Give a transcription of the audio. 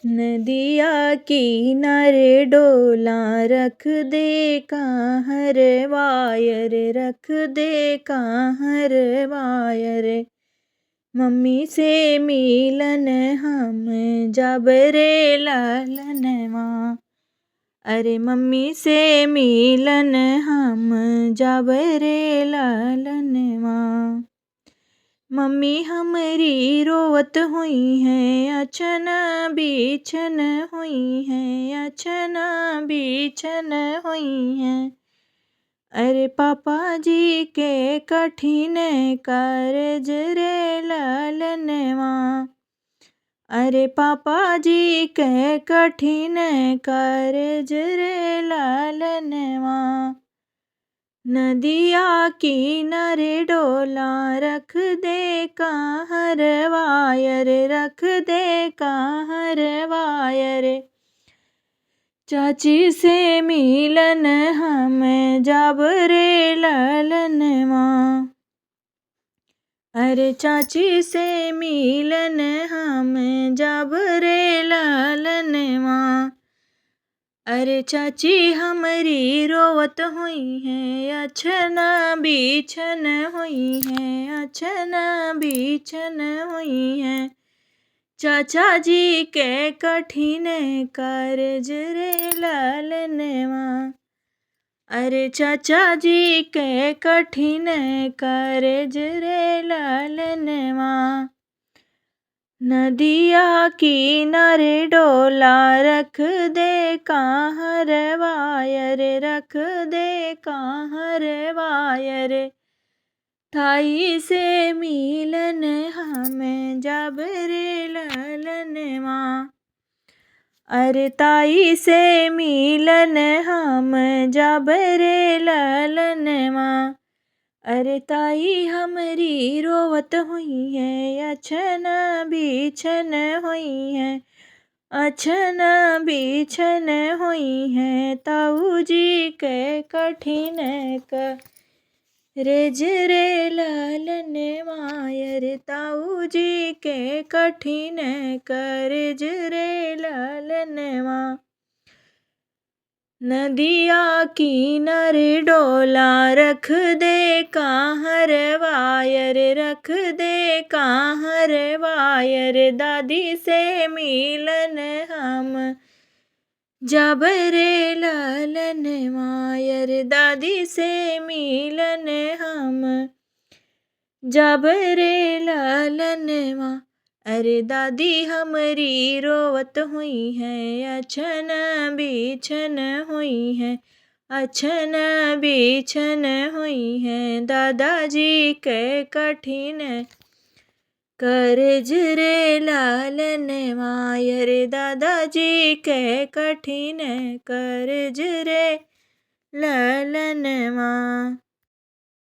नदिया किनारे डोला रख दे काहर वायर, रख दे काहर वायर। मम्मी से मिलन हम जब रे लालनवा, अरे मम्मी से मिलन हम जब रे लालनवा। मम्मी हमारी रोवत हुई हैं, अचन बिछन हुई हैं, अचन बिछन हुई हैं। अरे पापा जी के कठिन कारज रे लालनवा, अरे पापा जी के कठिन कारज रे लालनवा। नदिया किनारे डोला रख दे काहर वायर, रख दे काहर वायर। चाची से मिलन हम जब रे लालनवा, अरे चाची से मिलन हम जब रे लालनवा। अरे चाची हमारी रोवत हुई हैं, अछन बिछन हुई हैं, अछन बिछन हुई हैं। चाचा जी के कठिन कारज रे लालनवा, अरे चाचा जी के कठिन कारज रे लालनवा। नदिया किनारे डोला रख दे काहर वायर, रख दे काहर वायर। थाई से मिलन हम जब रे लालनवा, अरे ताई से मिलन हम जब रे लालनवा। अरे ताई हमारी रोवत हुई है, अछन बिछन हुई है, अछन बिछन हुई है। ताऊ जी के कठिन कारज रे लालनवा, अरे ताऊ जी के कठिन कारज रे लालनवा। नदिया किनारे डोला रख दे काहर वायर, रख दे काहर वायर। दादी से मिलन हम जब रे लालनवा, अरे दादी से मिलन हम जब रे लालनवा। अरे दादी हमारी रोवत हुई हैं, अछन बिछन हुई हैं, अछन बिछन हुई हैं। दादाजी के कठिन कारज रे लालनवा, अरे दादाजी के कठिन कारज रे लालनवा।